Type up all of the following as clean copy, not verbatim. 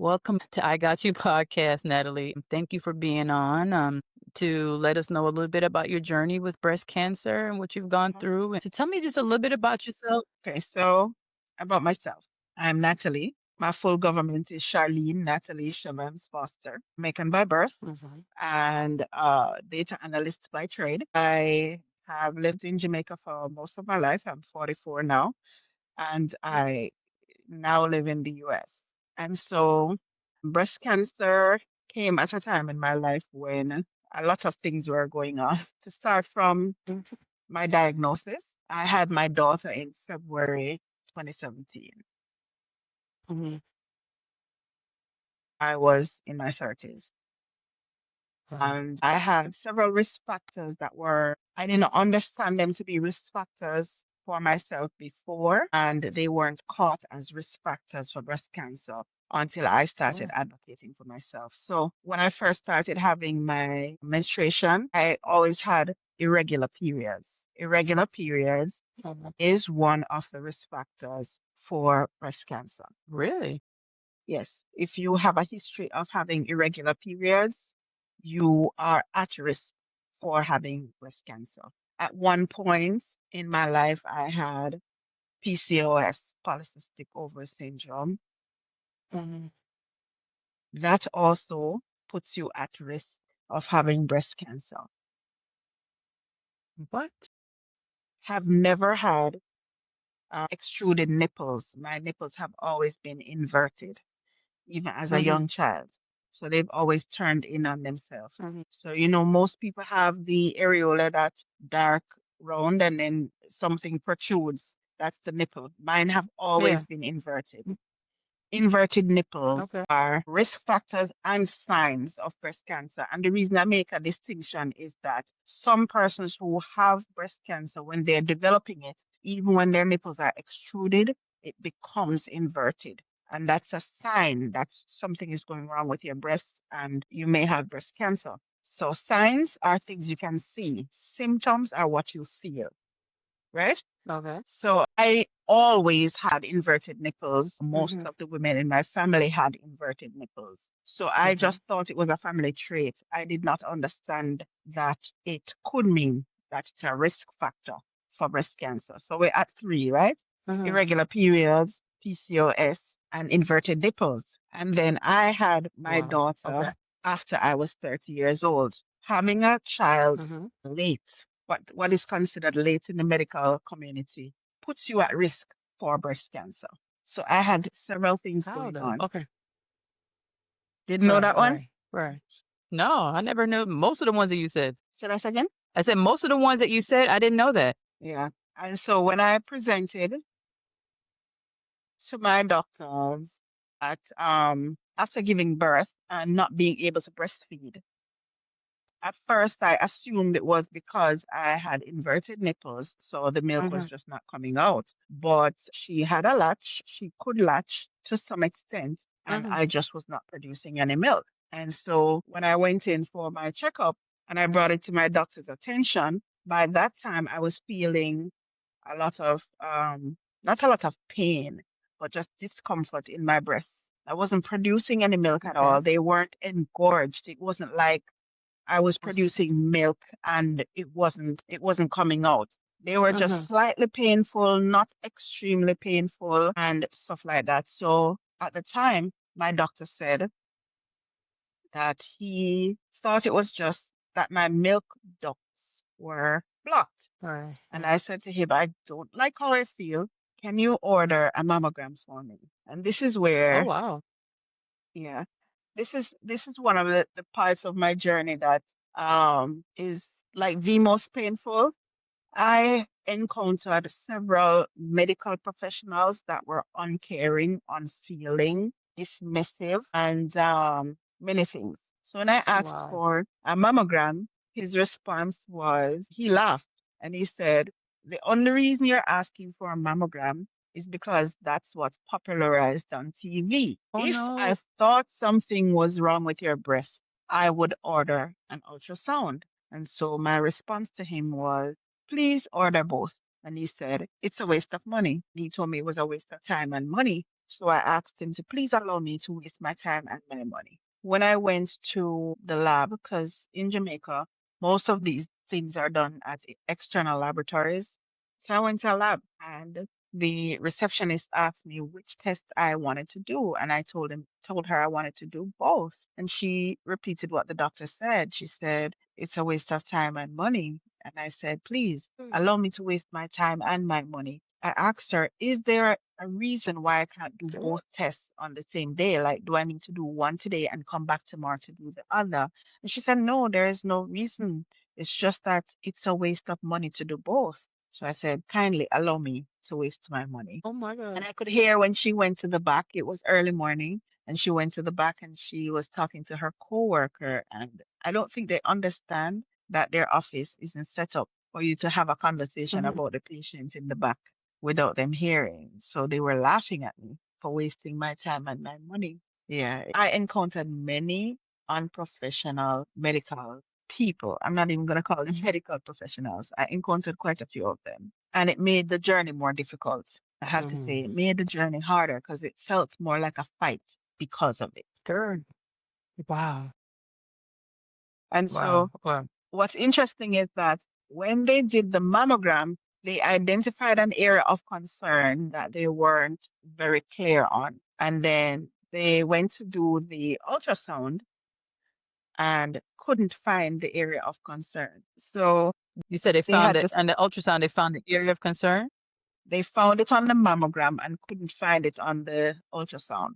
Welcome to I Got You podcast, Natalie. Thank you for being on to let us know a little bit about your journey with breast cancer and what you've gone Mhm. through, and to tell me just a little bit about yourself. Okay, so about myself. I'm Natalie. My full government is Charlene Natalie Shevans Foster, Jamaican by birth Mhm. and data analyst by trade. I have lived in Jamaica for most of my life. I'm 44 now, and I now live in the US. And so breast cancer came at a time in my life when a lot of things were going on. To start from Mhm. my diagnosis, I had my daughter in February 2017. Mhm. I was in my 30s. Wow. And I had several risk factors I didn't understand them to be risk factors for myself before, and they weren't caught as risk factors for breast cancer until I started Oh. advocating for myself. So when I first started having my menstruation, I always had irregular periods. Irregular periods Mhm. is one of the risk factors for breast cancer. Really? Yes, if you have a history of having irregular periods, you are at risk for having breast cancer. At one point in my life, I had PCOS, polycystic ovary syndrome. Mhm. That also puts you at risk of having breast cancer. What? Have never had extruded nipples. My nipples have always been inverted, even as a Mhm. young child. So they've always turned in on themselves. Mhm. So, most people have the areola that dark round and then something protrudes. That's the nipple. Mine have Yeah. always been inverted. Inverted nipples Okay. are risk factors and signs of breast cancer. And the reason I make a distinction is that some persons who have breast cancer, when they're developing it, even when their nipples are extruded, it becomes inverted. And that's a sign that something is going wrong with your breast and you may have breast cancer. So signs are things you can see. Symptoms are what you feel, right? Okay. So I always had inverted nipples. Most Mhm. of the women in my family had inverted nipples. So I Okay. just thought it was a family trait. I did not understand that it could mean that it's a risk factor for breast cancer. So we're at three, right? Mhm. Irregular periods, PCOS, and inverted nipples. And then I had my Wow. Okay. daughter after I was 30 years old. Having a child Mhm. late, what is considered late in the medical community, puts you at risk for breast cancer. So I had several things How going though? on. Okay. Didn't know Right. that one? Right. Right. No, I never knew most of the ones that you said. Say that again? I said most of the ones that you said, I didn't know that. Yeah. And so when I presented to my doctors at after giving birth and not being able to breastfeed, at first, I assumed it was because I had inverted nipples, so the milk was Mhm. just not coming out. But she had a latch, she could latch to some extent, and Mhm. I just was not producing any milk. And so when I went in for my checkup and I brought it to my doctor's attention, by that time I was feeling a lot of, not a lot of pain, but just discomfort in my breasts. I wasn't producing any milk at Okay. all. They weren't engorged. It wasn't like I was producing milk and it wasn't coming out. They were just Mhm. slightly painful, not extremely painful and stuff like that. So at the time, my doctor said that he thought it was just that my milk ducts were blocked. Right. And Right. I said to him, I don't like how I feel. Can you order a mammogram for me? And this is Oh where, wow. yeah, this is one of the parts of my journey that is like the most painful. I encountered several medical professionals that were uncaring, unfeeling, dismissive, and many things. So when I asked Wow. for a mammogram, his response was he laughed and he said, the only reason you're asking for a mammogram is because that's what's popularized on TV. Oh If I no. thought something was wrong with your breast, I would order an ultrasound. And so my response to him was, please order both. And he said, it's a waste of money. He told me it was a waste of time and money So I asked him to please allow me to waste my time and my money. When I went to the lab, because in Jamaica, most of these things are done at external laboratories. So I went to a lab and the receptionist asked me which test I wanted to do. And I told her I wanted to do both. And she repeated what the doctor said. She said, it's a waste of time and money. And I said, please allow me to waste my time and my money. I asked her, is there a reason why I can't do Okay. both tests on the same day? Like, do I need to do one today and come back tomorrow to do the other? And she said, no, there is no reason. It's just that it's a waste of money to do both. So I said, kindly allow me to waste my money. Oh my And God. I could hear when she went to the back, it was early morning, and she went to the back and she was talking to her coworker. And I don't think they understand that their office isn't set up for you to have a conversation Mhm. about the patient in the back without them hearing. So they were laughing at me for wasting my time and my money. Yeah, I encountered many unprofessional medical people. I'm not even going to call them medical professionals. I encountered quite a few of them, and it made the journey more difficult. I have to say, it Mhm. made the journey harder because it felt more like a fight because of it. Sure. Wow. And Wow. so, Wow. what's interesting is that when they did the mammogram, they identified an area of concern that they weren't very clear on. And then they went to do the ultrasound and couldn't find the area of concern. So You said they they found had it to, on the ultrasound, they found the area of concern? they found it on the mammogram and couldn't find it on the ultrasound.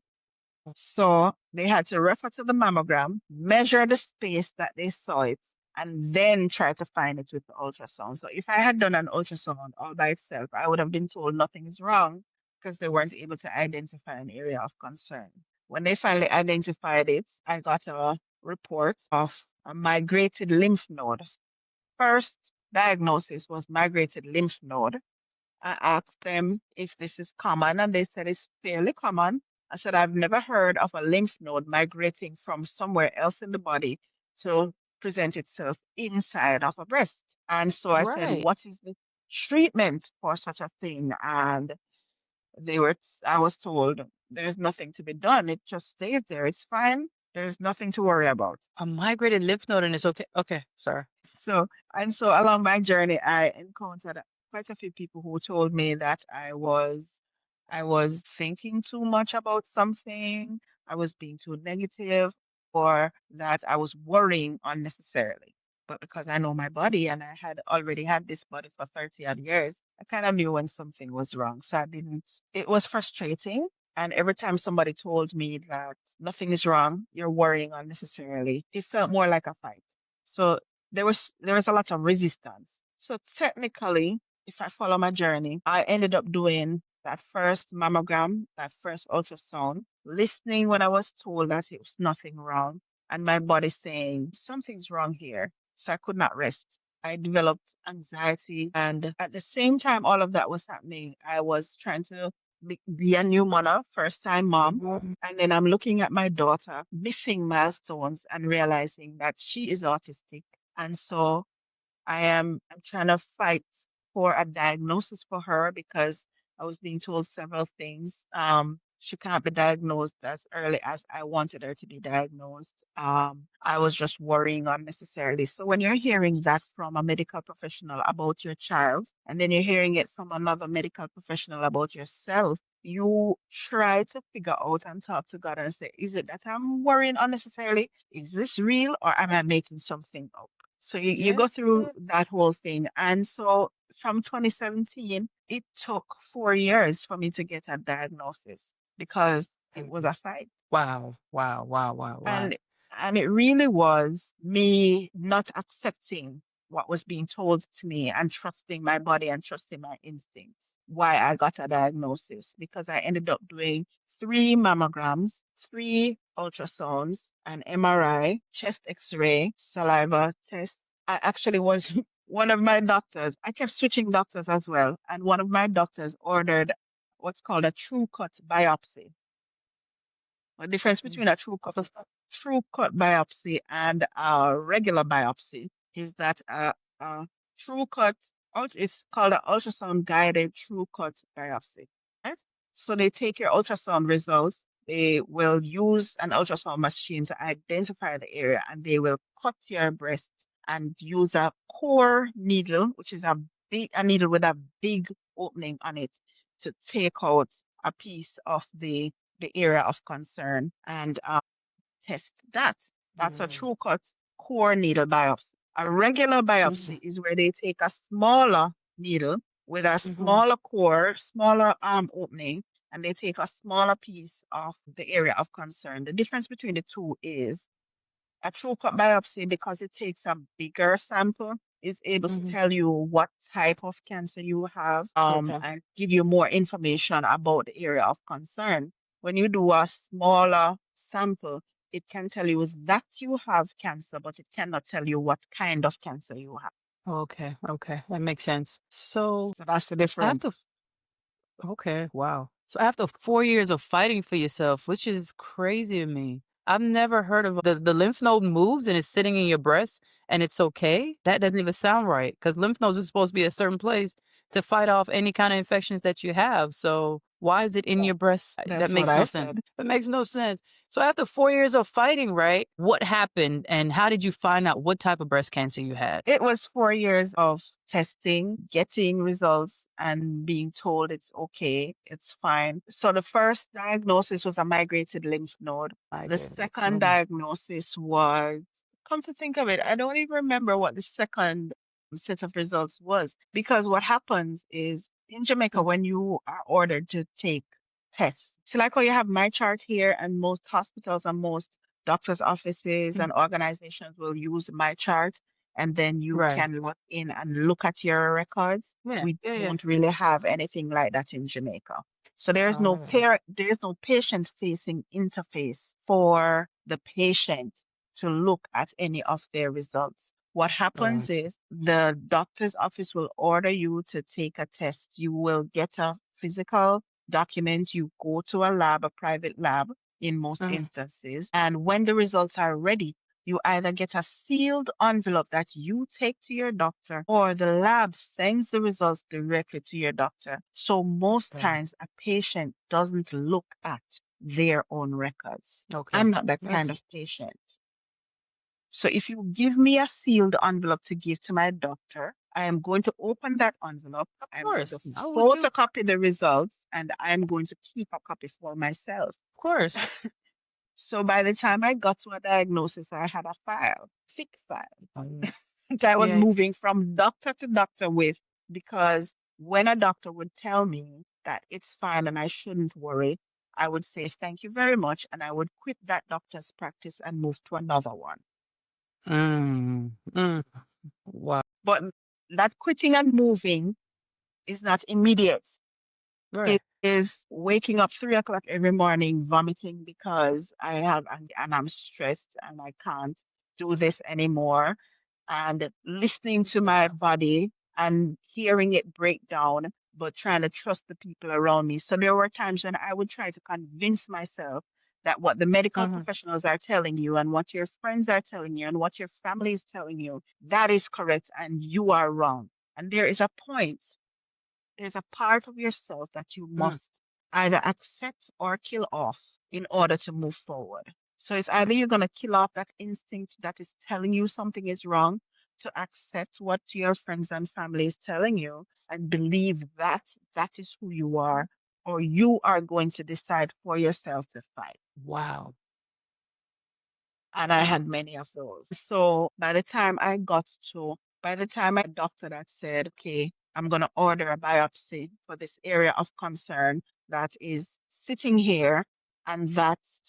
So they had to refer to the mammogram, measure the space that they saw it, and then try to find it with the ultrasound. So if I had done an ultrasound all by itself, I would have been told nothing is wrong because they weren't able to identify an area of concern. When they finally identified it, I got a report of a migrated lymph node. First diagnosis was migrated lymph node. I asked them if this is common, and they said it's fairly common. I said, I've never heard of a lymph node migrating from somewhere else in the body to present itself inside of a breast. And so I said, Right. what is the treatment for such a thing? And they were, I was told there's nothing to be done. It just stays there. It's fine. There's nothing to worry about. A migrated lymph node and it's okay. Okay. Sorry. So, and so along my journey, I encountered quite a few people who told me that I was thinking too much about something, I was being too negative, or that I was worrying unnecessarily. But because I know my body and I had already had this body for 30 odd years, I kind of knew when something was wrong. So I didn't, it was frustrating. And every time somebody told me that nothing is wrong, you're worrying unnecessarily, it felt more like a fight. So there was a lot of resistance. So technically, if I follow my journey, I ended up doing that first mammogram, that first ultrasound, listening when I was told that it was nothing wrong, and my body saying something's wrong here. So I could not rest. I developed anxiety, and at the same time all of that was happening, I was trying to be a new mother, first time mom. Mhm. And then I'm looking at my daughter, missing milestones and realizing that she is autistic. And so I'm trying to fight for a diagnosis for her because I was being told several things. She can't be diagnosed as early as I wanted her to be diagnosed. I was just worrying unnecessarily. So when you're hearing that from a medical professional about your child, and then you're hearing it from another medical professional about yourself, you try to figure out and talk to God and say, is it that I'm worrying unnecessarily? Is this real or am I making something up? So you Yeah. go through that whole thing. And so from 2017, it took 4 years for me to get a diagnosis because it was Mhm. a fight. Wow. Wow. Wow. Wow. Wow. And and it really was me not accepting what was being told to me and trusting my body and trusting my instincts. Why I got a diagnosis because I ended up doing 3 mammograms, 3 ultrasounds, an MRI, chest X-ray, saliva test. I actually was one of my doctors. I kept switching doctors as well, and one of my doctors ordered what's called a true cut biopsy. The difference Mm. between a true cut biopsy and a regular biopsy is that a true cut, it's called an ultrasound guided true cut biopsy, right? So they take your ultrasound results. They will use an ultrasound machine to identify the area, and they will cut your breast and use a core needle, which is a needle with a big opening on it, to take out a piece of the area of concern and test that. That's a Mm, true cut core needle biopsy. A regular mhm, biopsy is where they take a smaller needle with a mhm. smaller core, smaller arm opening, and they take a smaller piece of the area of concern. The difference between the two is a true cut biopsy, because it takes a bigger sample, is able to Mhm. tell you what type of cancer you have, Okay. and give you more information about the area of concern. When you do a smaller sample, it can tell you that you have cancer, but it cannot tell you what kind of cancer you have. Okay. Okay. That makes sense. So So that's the difference. after okay, wow. So after 4 years of fighting for yourself, which is crazy to me. I've never heard of the lymph node moves and it's sitting in your breast and it's okay. That doesn't even sound right because lymph nodes are supposed to be a certain place to fight off any kind of infections that you have. So why is it in That, your breast? That that's what makes I no sense. said. It makes no sense. So after 4 years of fighting, right? What happened and how did you find out what type of breast cancer you had? It was 4 years of testing, getting results, and being told it's okay, it's fine. So the first diagnosis was a migrated lymph node. I The get it. second diagnosis was, come to think of it, I don't even remember what the second set of results was. Because what happens is in Jamaica, Mhm. when you are ordered to take tests, so like how you have my chart here, and most hospitals and most doctors' offices Mhm. and organizations will use my chart, and then you Right. can log in and look at your records. Yeah. We Yeah. Yeah. don't really have anything like that in Jamaica. So Oh, there's no patient facing interface for the patient to look at any of their results. What uh, happens is the doctor's office will order you to take a test. You will get a physical document. You go to a lab, a private lab in most uh, instances. And when the results are ready, you either get a sealed envelope that you take to your doctor, or the lab sends the results directly to your doctor. So most okay. times a patient doesn't look at their own records. Okay. I'm not that kind That's of patient. So if you give me a sealed envelope to give to my doctor, I am going to open that envelope. of I'm going to course. How would you? photocopy the results, and I'm going to keep a copy for myself. Of course. So by the time I got to a diagnosis, I had a file, thick file, Um, that I was yeah. moving from doctor to doctor with, because when a doctor would tell me that it's fine and I shouldn't worry, I would say thank you very much, and I would quit that doctor's practice and move to another one. Mm, wow. But that quitting and moving is not immediate. Right. It is waking up 3 o'clock every morning, vomiting because and I'm stressed and I can't do this anymore, and listening to my Yeah. body and hearing it break down, but trying to trust the people around me. So there were times when I would try to convince myself that what the medical Uh-huh. professionals are telling you and what your friends are telling you and what your family is telling you, that is correct and you are wrong. And there's a part of yourself that you Mm, must either accept or kill off in order to move forward. So it's either you're going to kill off that instinct that is telling you something is wrong, to accept what your friends and family is telling you and believe that that is who you are, or you are going to decide for yourself to fight. wow. And I Wow. had many of those. So by the time I doctor that said, okay, I'm going to order a biopsy for this area of concern that is sitting here, and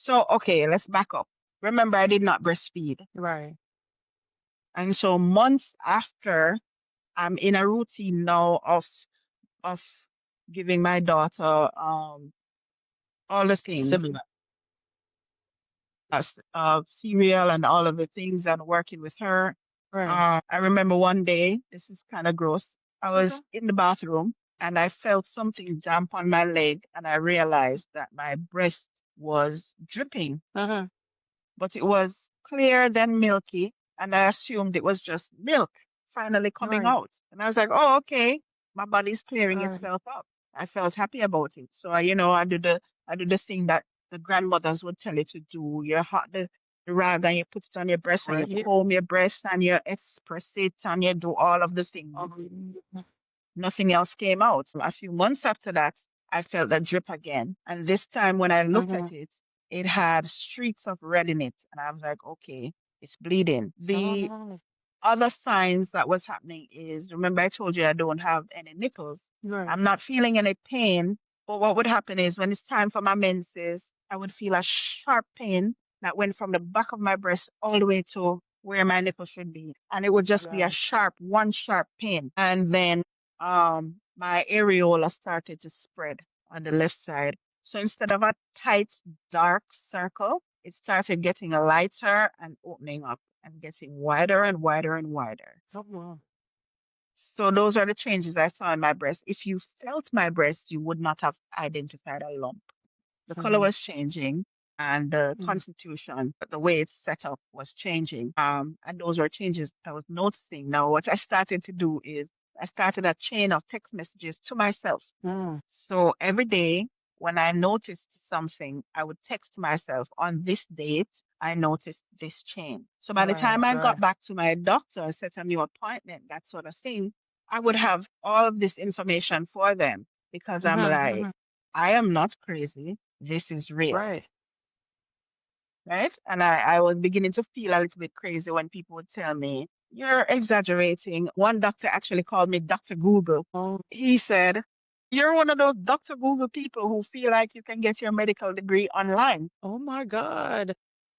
okay, let's back up. Remember, I did not breastfeed. Right. And so months after, I'm in a routine now of giving my daughter all the things, Similar. cereal and all of the things, and working with her. Right. I remember one day, this is kind of gross. I It's okay. was in the bathroom and I felt something damp on my leg, and I realized that my breast was dripping, Uh-huh. but it was clear then milky, and I assumed it was just milk finally coming Right. out. And I was like, oh, okay, my body's clearing Right. itself up. I felt happy about it. So I do the thing that the grandmothers would tell you to do. You hot the rag and you put it on your breast and Right you here. comb your breast and you express it and you do all of the things. Um, Nothing else came out. A few months after that, I felt that drip again. And this time when I looked at mhm. it, it had streaks of red in it. And I was like, okay, it's bleeding. Oh, The no. other signs that was happening is, remember I told you I don't have any nipples. Right. I'm not feeling any pain. But what would happen is when it's time for my menses, I would feel a sharp pain that went from the back of my breast all the way to where my nipple should be. And it would just be a God. one sharp pain. And then my areola started to spread on the left side. So instead of a tight, dark circle, it started getting lighter and opening up and getting wider and wider and wider. Oh, wow. So those are the changes I saw in my breast. If you felt my breast, you would not have identified a lump. The color Mhm, was changing and the mhm, constitution, the way it's set up was changing. And those were changes I was noticing. Now, what I started to do is I started a chain of text messages to myself. mm. So every day when I noticed something, I would text myself on this date, I noticed this change. So by the Right, time I got right. back to my doctor, set a new appointment, that sort of thing, I would have all of this information for them because I'm Mhm, like, mhm. I am not crazy. This is real, Right. right? And I was beginning to feel a little bit crazy when people would tell me, you're exaggerating. One doctor actually called me Dr. Google. Oh, He said, you're one of those Dr. Google people who feel like you can get your medical degree online. oh my God.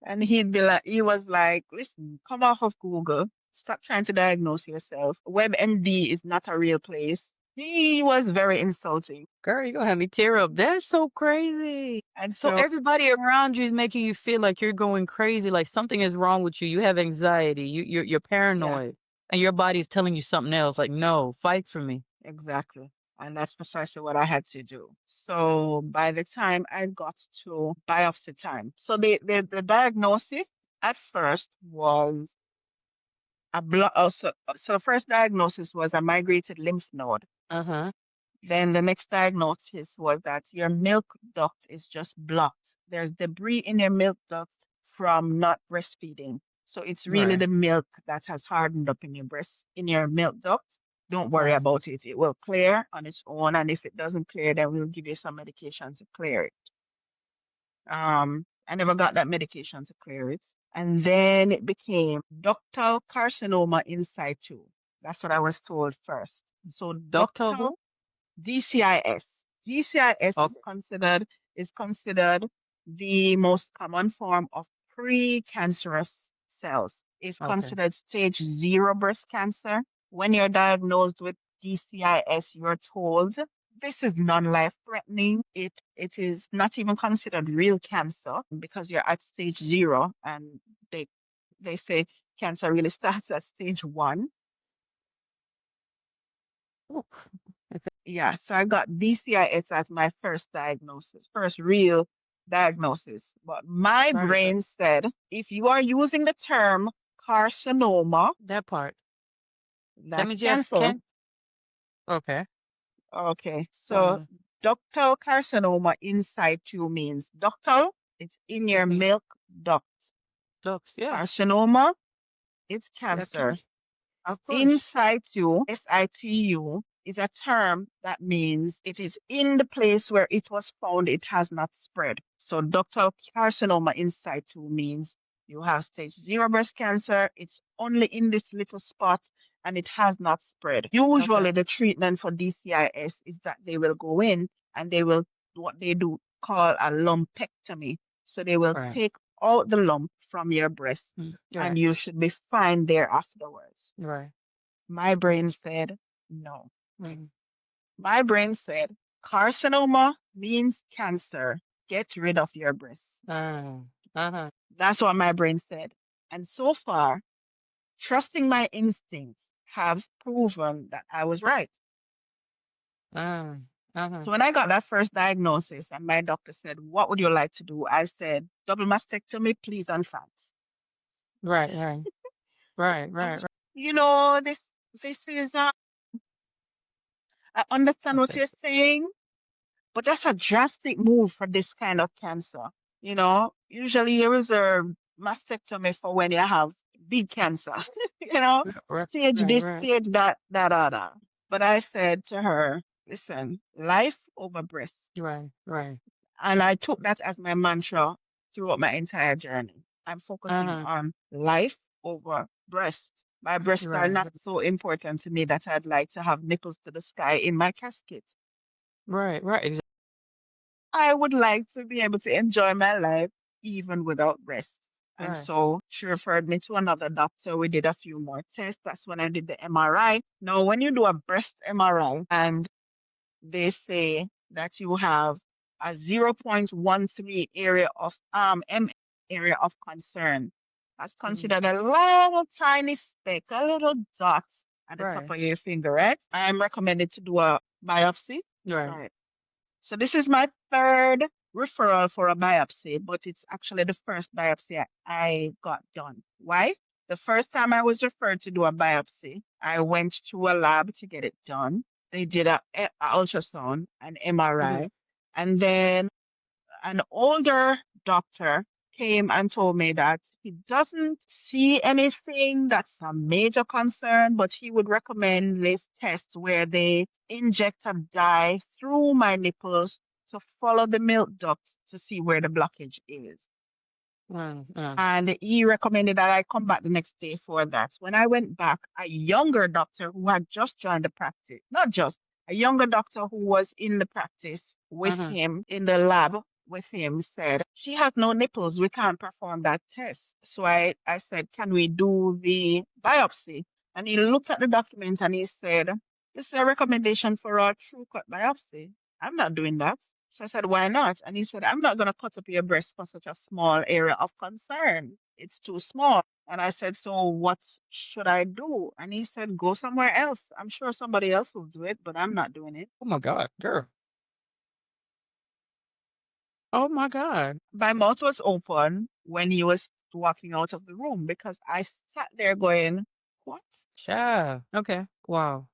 And he was like, listen, come off of Google. Stop trying to diagnose yourself. WebMD is not a real place. He was very insulting. Girl, you gonna have me tear up. That's so crazy. And So so, everybody around you is making you feel like you're going crazy, like something is wrong with you. You have anxiety. You're yeah, paranoid, and your body's telling you something else. Like, no, fight for me. exactly. And that's precisely what I had to do. So by the time I got to biopsy time, so the diagnosis at first was a blood. So the first diagnosis was a migrated lymph node. Uh huh. Then the next diagnosis was that your milk duct is just blocked. There's debris in your milk duct from not breastfeeding. So it's really Right. the milk that has hardened up in your breast, in your milk duct. Don't worry Right. about it. It will clear on its own. And if it doesn't clear, then we'll give you some medication to clear it. I never got that medication to clear it. And then it became ductal carcinoma in situ. That's what I was told first. So Doctor who? ductal DCIS. DCIS Okay. is considered the most common form of precancerous cells. It's Okay. considered stage 0 breast cancer. When you're diagnosed with DCIS, you're told this is non-life threatening. It is not even considered real cancer because you're at stage 0 and they say cancer really starts at stage 1. Oof. Yeah, so I got DCIS as my first diagnosis, first real diagnosis. But my Right. Right. brain said, if you are using the term carcinoma, That part. That that's means you have cancer. Okay. Okay, so Wow. ductal carcinoma in situ means ductal, it's in your This means milk duct. looks. Yeah. Carcinoma, it's You have cancer. can. Of In course. situ, SITU, is a term that means it is in the place where it was found, it has not spread. So ductal carcinoma in situ means you have stage 0 breast cancer, it's only in this little spot and it has not spread. Okay. Usually, the treatment for DCIS is that they will go in and they will, what they do, call a lumpectomy. So they will Right. take out the lump from your breast Mm. and Right. you should be fine there afterwards. Right. My brain said no. Mm. My brain said carcinoma means cancer. Get rid of your breast. Uh, uh-huh. That's what my brain said. And so far, trusting my instincts have proven that I was right. Uh, uh-huh. So when I got that first diagnosis and my doctor said, what would you like to do? I said, double mastectomy, please, and fast. Right. Right. Right. And Right. Right. this is, I understand I what said, you're saying. But that's a drastic move for this kind of cancer. Usually you reserve mastectomy for when you have big cancer, Right, stage right, this, right, stage that, that, other. But I said to her, listen, life over breast. right, right. And I took that as my mantra throughout my entire journey. I'm focusing Uh-huh. on life over breast. My breasts are Right, not so important to me that I'd like to have nipples to the sky in my casket. right, right, I would like to be able to enjoy my life even without breasts. And right. so she referred me to another doctor. We did a few more tests. That's when I did the MRI. Now, when you do a breast MRI and they say that you have a 0.13 area of concern. That's Mhm. considered a little tiny speck, a little dot at the top Right, of your finger, right? I am recommended to do a biopsy. right. Right. So this is my third referral for a biopsy, but it's actually the first biopsy I got done. Why? The first time I was referred to do a biopsy, I went to a lab to get it done. They did a ultrasound, an Mhm. MRI, and then an older doctor came and told me that he doesn't see anything that's a major concern, but he would recommend this test where they inject a dye through my nipples to follow the milk ducts to see where the blockage is. And he recommended that I come back the next day for that. When I went back, a younger doctor who had just joined the practice, not just a younger doctor who was in the practice with Uh-huh. him in the lab with him said, she has no nipples. We can't perform that test. So I said, can we do the biopsy? And he looked at the document and he said, this is a recommendation for a true cut biopsy. I'm not doing that. So I said, why not? And he said, I'm not going to cut up your breast for such a small area of concern. It's too small. And I said, so what should I do? And he said, go somewhere else. I'm sure somebody else will do it, but I'm not doing it. Oh my God, girl. Oh my God. My mouth was open when he was walking out of the room because I sat there going, what? Yeah. Okay. Wow.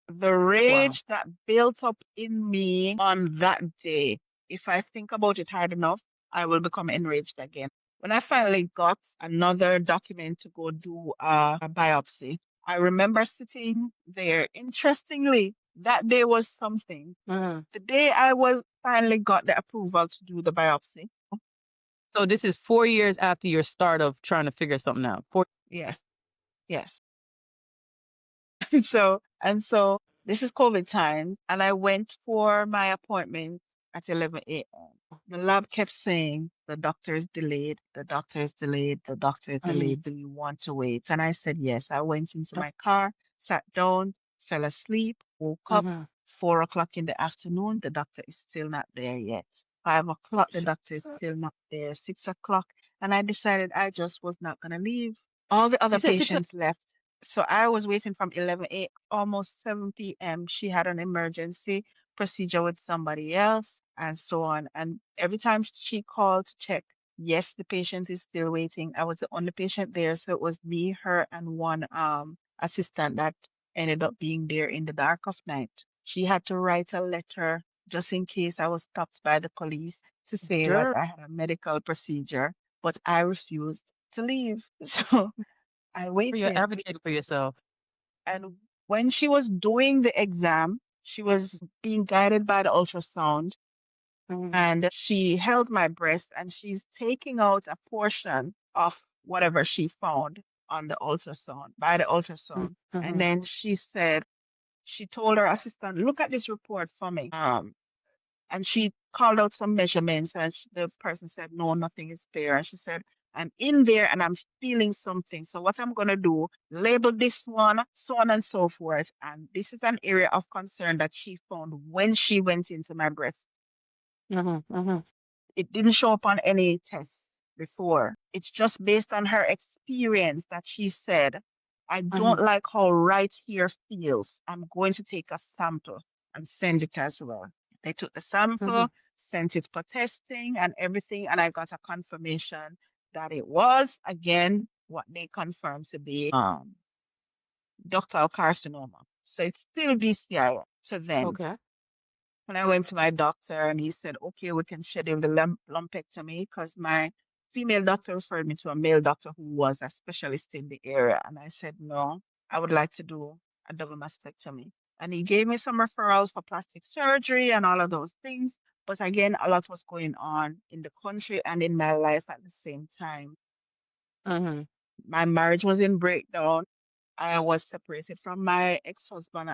The Wow. rage that built up in me on that day, if I think about it hard enough, I will become enraged again. When I finally got another document to go do a biopsy, I remember sitting there. Interestingly, that day was something. Uh-huh. The day I was finally got the approval to do the biopsy. So this is 4 years after your start of trying to figure something out. 4. Yes, yes. So this is COVID times, and I went for my appointment at 11 a.m. The lab kept saying the doctor is delayed, the doctor is delayed, the doctor is Mhm. delayed. Do you want to wait? And I said yes. I went into my car, sat down, fell asleep, woke up Mhm. 4 o'clock in the afternoon. The doctor is still not there yet. 5 o'clock, the Sh doctor is still not there. 6 o'clock, and I decided I just was not gonna leave. All the You other said 6 o. patients left. So I was waiting from 11 a.m. almost 7 p.m. She had an emergency procedure with somebody else and so on. And every time she called to check, yes, the patient is still waiting. I was the only patient there. So it was me, her, and one assistant that ended up being there in the dark of night. She had to write a letter just in case I was stopped by the police to say that Girl, I had a medical procedure, but I refused to leave. So I you're waited. advocating for yourself. And when she was doing the exam, she was being guided by the ultrasound Mhm. and she held my breast and she's taking out a portion of whatever she found on the ultrasound, by the Mm, ultrasound. And mhm. then she said, she told her assistant, look at this report for me. And she called out some measurements and the person said, no, nothing is there. And she said, I'm in there and I'm feeling something. So what I'm going to do, label this one, so on and so forth. And this is an area of concern that she found when she went into my breast. Mhm. Mhm. It didn't show up on any tests before. It's just based on her experience that she said, I don't Mhm. like how right here feels. I'm going to take a sample and send it as well. They took the sample, Mhm. sent it for testing and everything, and I got a confirmation that it was, again, what they confirmed to be ductal carcinoma. So it's still DCIS to them. Okay. when I went to my doctor and he said, okay, we can schedule the lumpectomy because my female doctor referred me to a male doctor who was a specialist in the area. And I said, no, I would like to do a double mastectomy. And he gave me some referrals for plastic surgery and all of those things. But again, a lot was going on in the country and in my life at the same time. Mm-hmm. My marriage was in breakdown. I was separated from my ex-husband.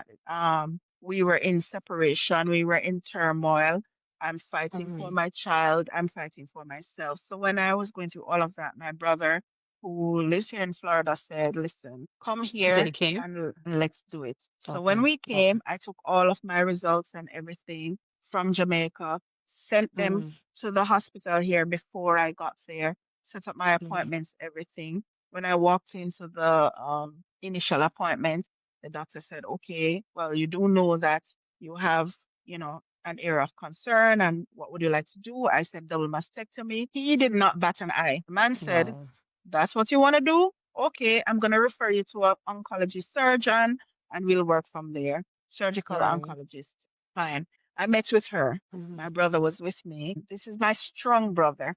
We were in separation. We were in turmoil. I'm fighting for Mm-hmm. my child. I'm fighting for myself. So when I was going through all of that, my brother, who lives here in Florida, said, "Listen, come He said he here came? and let's do it." So when Okay. we Okay. came, I took all of my results and everything from Jamaica, sent them Mm-hmm. to the hospital here before I got there, set up my Mm-hmm. appointments, everything. When I walked into the initial appointment, the doctor said, okay, well, you do know that you have, an area of concern, and what would you like to do? I said, double mastectomy. He did not bat an eye. The man said, Wow. that's what you want to do? Okay, I'm going to refer you to an oncology surgeon and we'll work from there. Surgical Right. oncologist. Fine. I met with her. Mm-hmm. My brother was with me. This is my strong brother.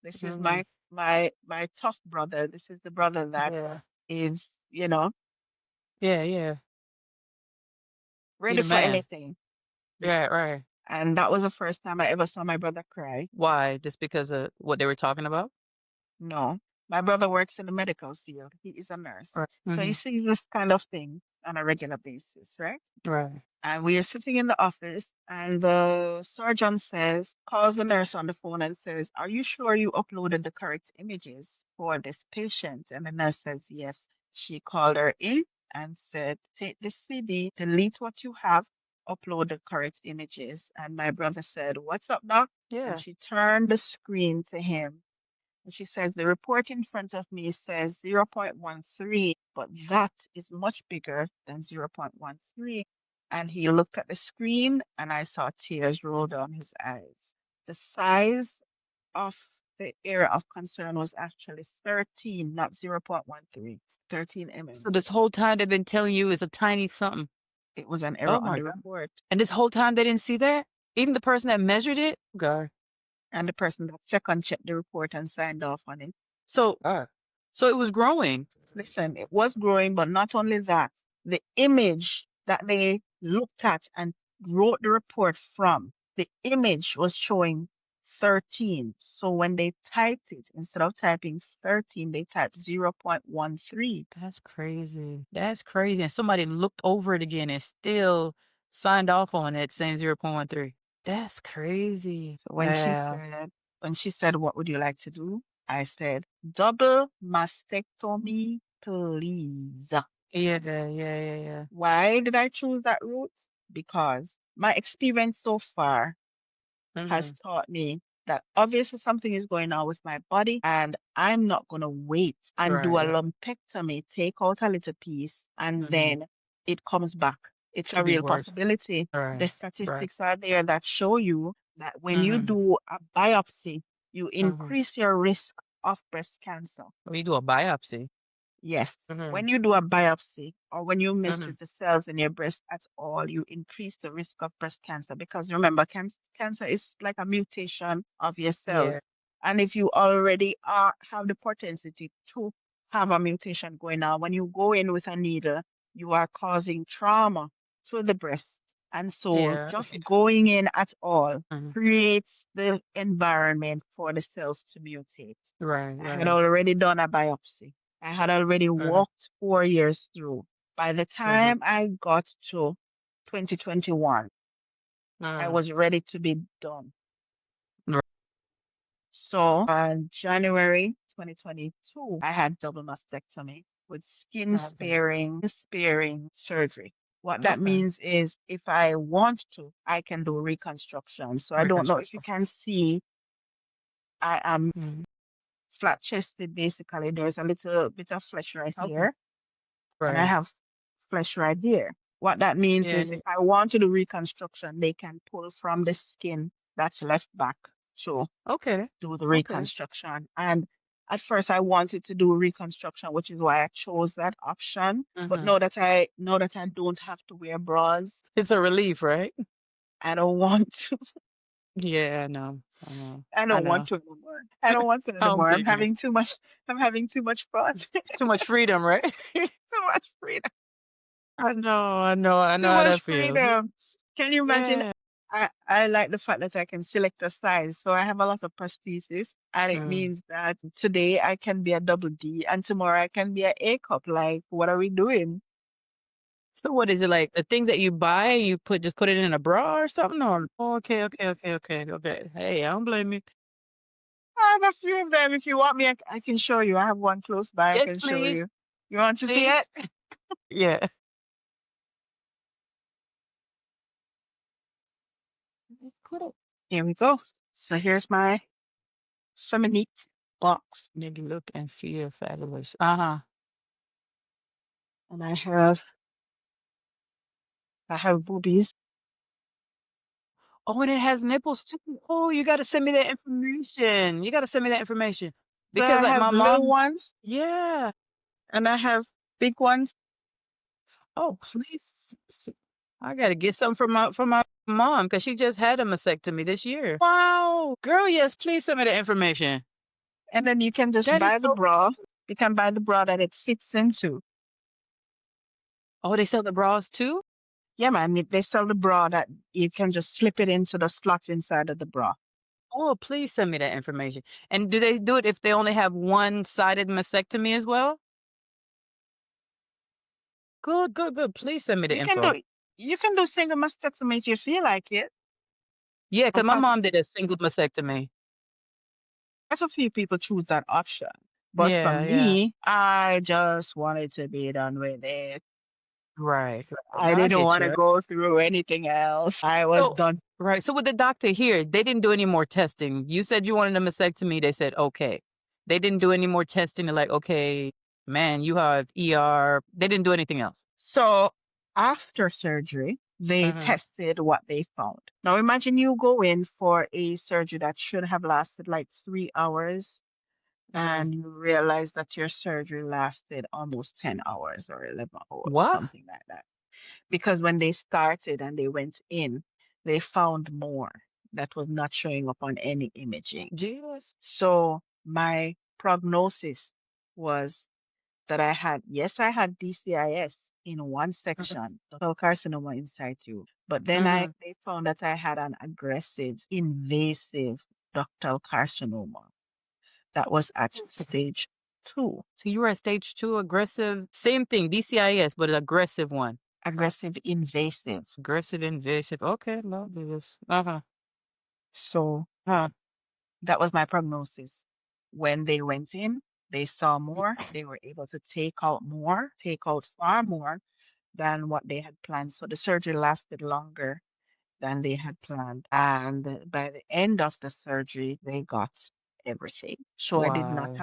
This is Mm-hmm. my tough brother. This is the brother that Yeah. is, Yeah, yeah. He ready the for man. anything. Yes. Yeah, right. And that was the first time I ever saw my brother cry. Why? Just because of what they were talking about? No. My brother works in the medical field. He is a nurse. Right. So he Mm-hmm. sees this kind of thing on a regular basis, right? Right. And we are sitting in the office, and the surgeon calls the nurse on the phone and says, are you sure you uploaded the correct images for this patient? And the nurse says, yes. She called her in and said, take this CD, delete what you have, upload the correct images. And my brother said, what's up, doc? And Yeah. she turned the screen to him. And she says, the report in front of me says 0.13, but that is much bigger than 0.13. And he looked at the screen and I saw tears roll down his eyes. The size of the area of concern was actually 13, not 0.13, 13 So mm. this whole time they've been telling you it's a tiny something. It was an error Oh on my the God. report. And this whole time they didn't see that? Even the person that measured it? God. And the person that second checked the report and signed off on it. So so it was growing. Listen, it was growing, but not only that, the image that they looked at and wrote the report from, the image was showing 13. So when they typed it, instead of typing 13, they typed 0.13. That's crazy. That's crazy. And somebody looked over it again and still signed off on it saying 0.13. That's crazy. So Wow. when she said, what would you like to do? I said, double mastectomy, please. Yeah, yeah, yeah, yeah. Why did I choose that route? Because my experience so far has Mm-hmm. taught me that obviously something is going on with my body and I'm not going to wait and do a Right. lumpectomy, take out a little piece, and Mm-hmm. then it comes back. It's a Could be real worse. possibility. The Right. Right. statistics are there that show you that when you Mm-hmm. do a biopsy, you Mm-hmm. increase your risk of breast cancer. When you do a biopsy. Yes, Mm-hmm. when you do a biopsy or when you mess Mm-hmm. with the cells in your breast at all, you increase the risk of breast cancer because remember, cancer is like a mutation of your Yeah. cells. And if you already have the propensity to have a mutation going on, when you go in with a needle, you are causing trauma to the breast. And so Yeah. just going in at all Mhm. creates the environment for the cells to mutate. Right, I had right. already done a biopsy. I had already Mhm. walked 4 years through. By the Mhm. time I got to 2021, I Mm. was ready to be done. Right. So on January 2022, I had double mastectomy with skin Okay. sparing surgery. What that Okay. means is if I want to, I can do reconstruction. So I don't know if you Reconstruction. can see, I am Mhm. flat chested basically. There's a little bit of flesh right Okay. here and I Right. have flesh right here. What that means Yeah. is if I want to do reconstruction, they can pull from the skin that's left back to Okay. do the Okay. reconstruction. And at first I wanted to do reconstruction, which is why I chose that option. But Mhm. now that I don't have to wear bras, It's a relief, right? I don't want to. Yeah, I know. I know. I I don't want know. to anymore. I don't want to I don't anymore. blame you. I'm having too much fun. Too much freedom, right? Too much freedom. I know, I know, I know Too how much that feels. freedom. Can you imagine? Yeah. I like the fact that I can select a size. So I have a lot of prosthesis, and it Mm. means that today I can be a double D, and tomorrow I can be a A cup. Like, what are we doing? So what is it like? The things that you buy, you just put it in a bra or something? Or oh, okay, okay, okay, okay, okay. Hey, I don't blame you. I have a few of them. If you want me, I can show you. I have one close by. I Yes, can show please, you. You want to see it? please. Yeah. Let's put it. Here we go. So here's my feminine box, Make you look and feel fabulous. Uh-huh. and I have boobies. Oh, and it has nipples too. Oh, you gotta send me that information. You gotta send me that information. So Because I like have my little mom, ones, yeah. and I have big ones. Oh, please. I gotta get something from my mom because she just had a mastectomy this year. Wow. Girl, yes, please send me the information. And then you can just That is buy the so bra. You can buy the bra that it fits into. oh, they sell the bras too? Yeah, man, they sell the bra that you can just slip it into the slot inside of the bra. Oh, please send me that information. And do they do it if they only have one-sided mastectomy as well? Good, good, good. Please send me the You can info. do you can do single mastectomy if you feel like it. Yeah, Or because my part mom did a single mastectomy. Quite a few people choose that option. But for Yeah, yeah. me, I just wanted to be done with it. Right, right. No, I I didn't get want to you. go through anything else. I was So done. right, so with the doctor here, they didn't do any more testing. You said you wanted a mastectomy, they said, "Okay." They didn't do any more testing, they're like, "Okay, man, you have ER." They didn't do anything else. So after surgery, they Mhm. tested what they found. Now imagine you go in for a surgery that should have lasted like 3 hours, Mm. and you realize that your surgery lasted almost 10 hours or 11 hours, What? something like that. Because when they started and they went in, they found more that was not showing up on any imaging. Jesus. So my prognosis was that yes, I had DCIS in one Mhm. section, ductal carcinoma in situ, but then Mhm. they found that I had an aggressive, invasive ductal carcinoma that was at stage 2, So you were at stage 2 aggressive same thing, DCIS, but an aggressive one. aggressive, invasive. Aggressive invasive. Okay, love this. Uh-huh. So Huh. that was my prognosis. When they went in, they saw more. They were able to take out far more than what they had planned. So the surgery lasted longer than they had planned. And by the end of the surgery, they got everything. So I did not Wow. have